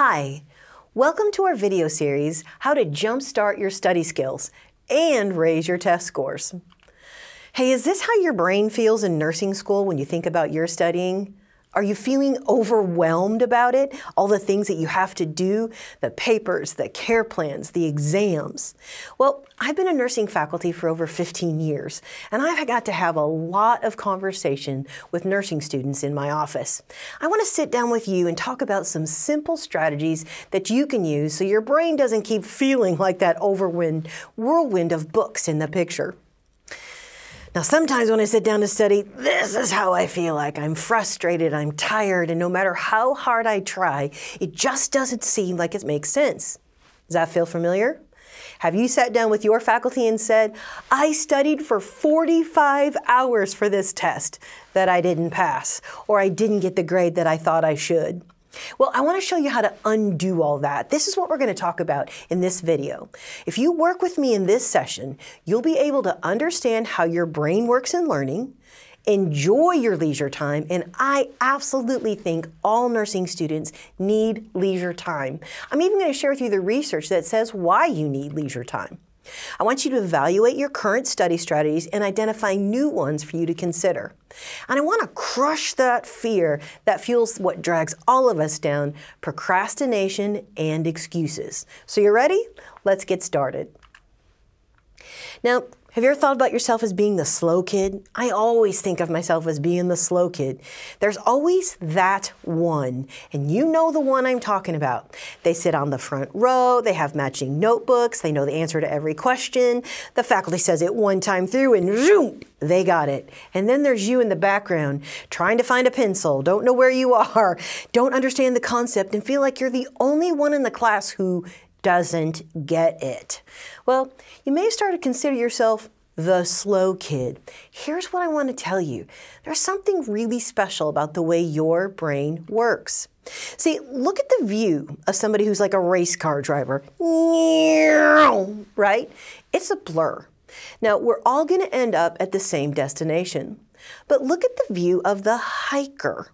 Hi, welcome to our video series, How to Jumpstart Your Study Skills and Raise Your Test Scores. Hey, is this how your brain feels in nursing school when you think about your studying? Are you feeling overwhelmed about it? All the things that you have to do, the papers, the care plans, the exams. Well, I've been a nursing faculty for over 15 years, and I've got to have a lot of conversation with nursing students in my office. I want to sit down with you and talk about some simple strategies that you can use so your brain doesn't keep feeling like that whirlwind of books in the picture. Now, sometimes when I sit down to study, this is how I feel like. I'm frustrated, I'm tired, and no matter how hard I try, it just doesn't seem like it makes sense. Does that feel familiar? Have you sat down with your faculty and said, I studied for 45 hours for this test that I didn't pass, or I didn't get the grade that I thought I should? Well, I want to show you how to undo all that. This is what we're going to talk about in this video. If you work with me in this session, you'll be able to understand how your brain works in learning, enjoy your leisure time, and I absolutely think all nursing students need leisure time. I'm even going to share with you the research that says why you need leisure time. I want you to evaluate your current study strategies and identify new ones for you to consider. And I want to crush that fear that fuels what drags all of us down, procrastination and excuses. So you ready? Let's get started. Now, have you ever thought about yourself as being the slow kid? I always think of myself as being the slow kid. There's always that one, and you know the one I'm talking about. They sit on the front row, they have matching notebooks, they know the answer to every question. The faculty says it one time through and zoom, they got it. And then there's you in the background, trying to find a pencil, don't know where you are, don't understand the concept, and feel like you're the only one in the class who doesn't get it. Well, you may have started to consider yourself the slow kid. Here's what I want to tell you. There's something really special about the way your brain works. See, look at the view of somebody who's like a race car driver, right? It's a blur. Now, we're all going to end up at the same destination. But look at the view of the hiker.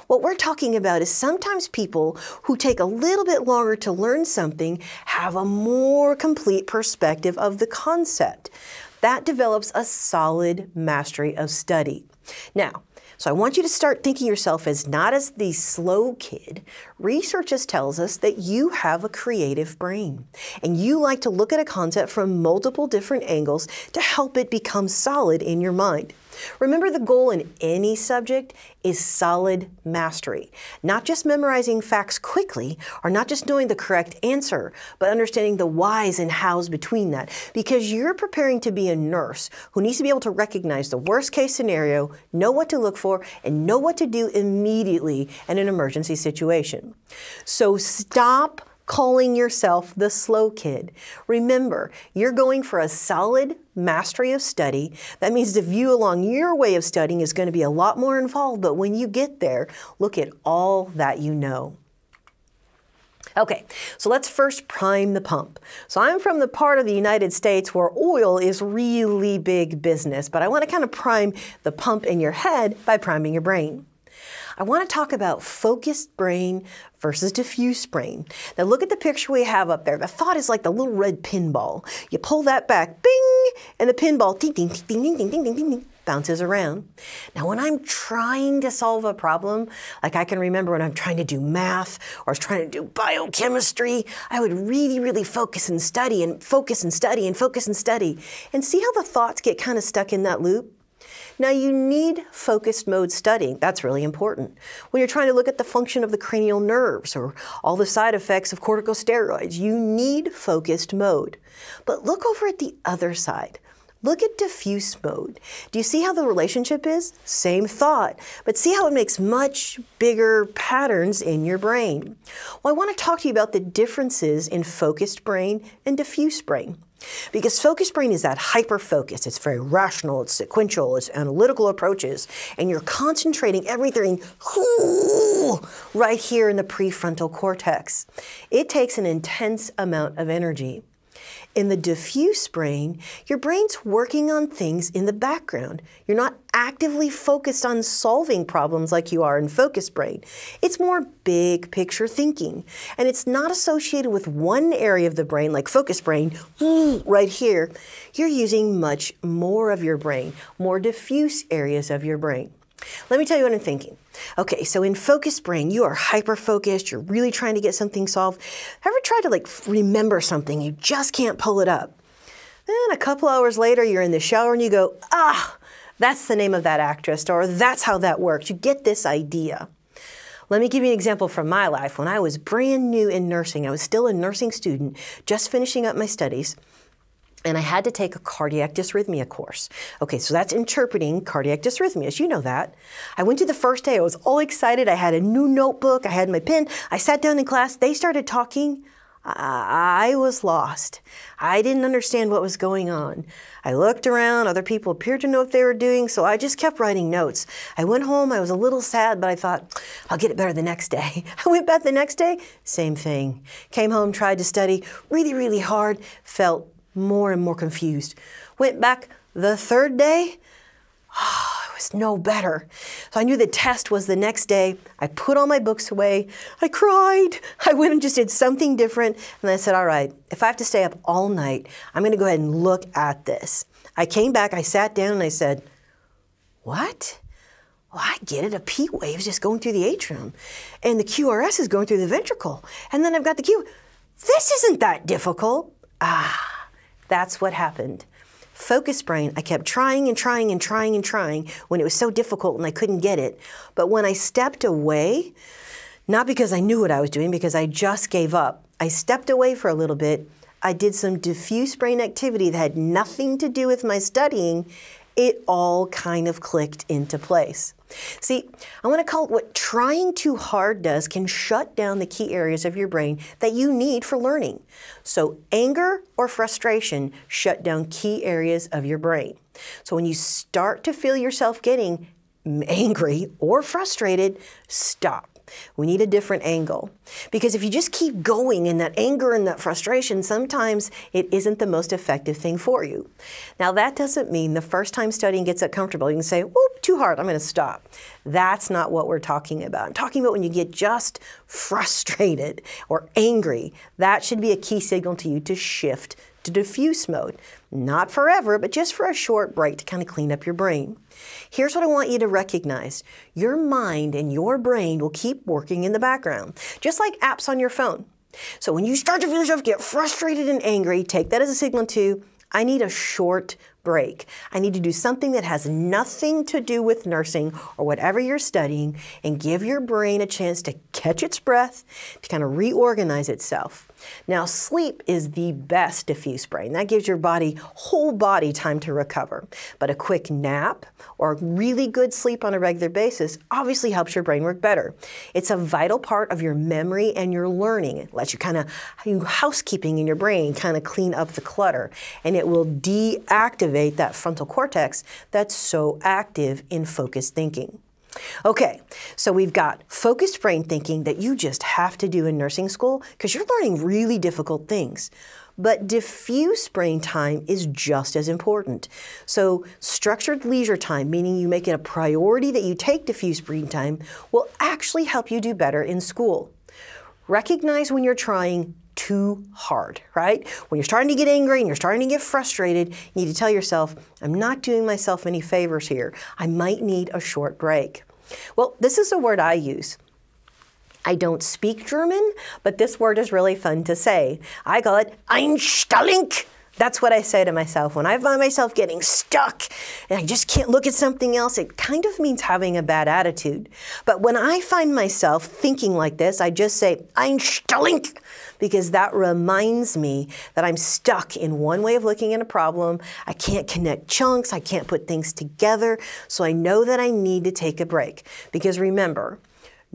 What we're talking about is sometimes people who take a little bit longer to learn something have a more complete perspective of the concept. That develops a solid mastery of study. Now, so I want you to start thinking yourself as not as the slow kid. Research tells us that you have a creative brain, and you like to look at a concept from multiple different angles to help it become solid in your mind. Remember, the goal in any subject is solid mastery. Not just memorizing facts quickly, or not just knowing the correct answer, but understanding the whys and hows between that. Because you're preparing to be a nurse who needs to be able to recognize the worst case scenario, know what to look for, and know what to do immediately in an emergency situation. So stop calling yourself the slow kid. Remember, you're going for a solid mastery of study. That means the view along your way of studying is going to be a lot more involved, but when you get there, look at all that you know. Okay, so let's first prime the pump. So I'm from the part of the United States where oil is really big business, but I want to kind of prime the pump in your head by priming your brain. I want to talk about focused brain versus diffuse brain. Now look at the picture we have up there. The thought is like the little red pinball. You pull that back, bing, and the pinball ding, ding, ding, ding, ding, ding, ding, ding, ding, bounces around. Now when I'm trying to solve a problem, like I can remember when I'm trying to do math or I was trying to do biochemistry, I would really focus and study and focus and study and focus and study. And see how the thoughts get kind of stuck in that loop? Now you need focused mode studying. That's really important. When you're trying to look at the function of the cranial nerves or all the side effects of corticosteroids, you need focused mode. But look over at the other side. Look at diffuse mode. Do you see how the relationship is? Same thought, but see how it makes much bigger patterns in your brain. Well, I want to talk to you about the differences in focused brain and diffuse brain. Because focused brain is that hyper-focus. It's very rational, it's sequential, it's analytical approaches, and you're concentrating everything right here in the prefrontal cortex. It takes an intense amount of energy. In the diffuse brain, your brain's working on things in the background. You're not actively focused on solving problems like you are in focused brain. It's more big picture thinking, and it's not associated with one area of the brain like focused brain, right here. You're using much more of your brain, more diffuse areas of your brain. Let me tell you what I'm thinking. Okay, so in focused brain, you are hyper-focused, you're really trying to get something solved. Ever tried to remember something, you just can't pull it up? Then a couple hours later, you're in the shower and you go, that's the name of that actress, or that's how that works. You get this idea. Let me give you an example from my life. When I was brand new in nursing, I was still a nursing student, just finishing up my studies, and I had to take a cardiac dysrhythmia course. Okay, so that's interpreting cardiac dysrhythmias. You know that. I went to the first day. I was all excited. I had a new notebook. I had my pen. I sat down in class. They started talking. I was lost. I didn't understand what was going on. I looked around. Other people appeared to know what they were doing, so I just kept writing notes. I went home. I was a little sad, but I thought, I'll get it better the next day. I went back the next day. Same thing. Came home, tried to study really, really hard, felt more and more confused. Went back the third day, it was no better. So I knew the test was the next day. I put all my books away. I cried. I went and just did something different. And I said, all right, if I have to stay up all night, I'm going to go ahead and look at this. I came back, I sat down, and I said, what? Well, I get it. A P wave is just going through the atrium, and the QRS is going through the ventricle. And then I've got the Q. This isn't that difficult. That's what happened. Focused brain, I kept trying and trying and trying and trying when it was so difficult and I couldn't get it. But when I stepped away, not because I knew what I was doing, because I just gave up. I stepped away for a little bit. I did some diffuse brain activity that had nothing to do with my studying. It all kind of clicked into place. See, I want to call it what trying too hard does can shut down the key areas of your brain that you need for learning. So anger or frustration shut down key areas of your brain. So when you start to feel yourself getting angry or frustrated, stop. We need a different angle. Because if you just keep going in that anger and that frustration, sometimes it isn't the most effective thing for you. Now, that doesn't mean the first time studying gets uncomfortable, you can say, whoop, too hard, I'm going to stop. That's not what we're talking about. I'm talking about when you get just frustrated or angry. That should be a key signal to you to shift to diffuse mode. Not forever, but just for a short break to kind of clean up your brain. Here's what I want you to recognize. Your mind and your brain will keep working in the background, just like apps on your phone. So when you start to feel yourself get frustrated and angry, take that as a signal to, I need a short break. I need to do something that has nothing to do with nursing or whatever you're studying, and give your brain a chance to catch its breath, to kind of reorganize itself. Now, sleep is the best diffuse brain. That gives your whole body time to recover. But a quick nap or really good sleep on a regular basis obviously helps your brain work better. It's a vital part of your memory and your learning. It lets you kind of housekeeping in your brain, kind of clean up the clutter, and it will deactivate that frontal cortex that's so active in focused thinking. Okay, so we've got focused brain thinking that you just have to do in nursing school because you're learning really difficult things. But diffuse brain time is just as important. So structured leisure time, meaning you make it a priority that you take diffuse brain time, will actually help you do better in school. Recognize when you're trying too hard, right? When you're starting to get angry and you're starting to get frustrated, you need to tell yourself, I'm not doing myself any favors here. I might need a short break. Well, this is a word I use. I don't speak German, but this word is really fun to say. I call it Einstellung. That's what I say to myself. When I find myself getting stuck and I just can't look at something else, it kind of means having a bad attitude. But when I find myself thinking like this, I just say Einstellung, because that reminds me that I'm stuck in one way of looking at a problem. I can't connect chunks. I can't put things together. So I know that I need to take a break. Because remember,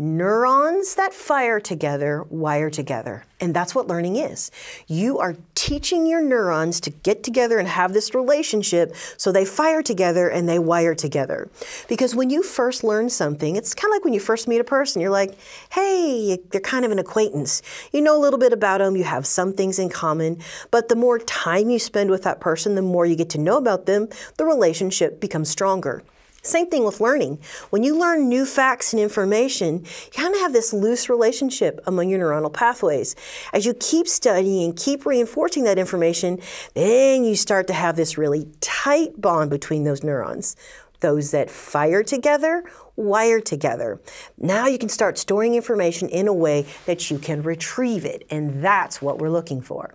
Neurons that fire together wire together. And that's what learning is. You are teaching your neurons to get together and have this relationship so they fire together and they wire together. Because when you first learn something, it's kind of like when you first meet a person. You're like, hey, they're kind of an acquaintance. You know a little bit about them, you have some things in common, but the more time you spend with that person, the more you get to know about them, the relationship becomes stronger. Same thing with learning. When you learn new facts and information, you kind of have this loose relationship among your neuronal pathways. As you keep studying and keep reinforcing that information, then you start to have this really tight bond between those neurons. Those that fire together, wire together. Now you can start storing information in a way that you can retrieve it, and that's what we're looking for.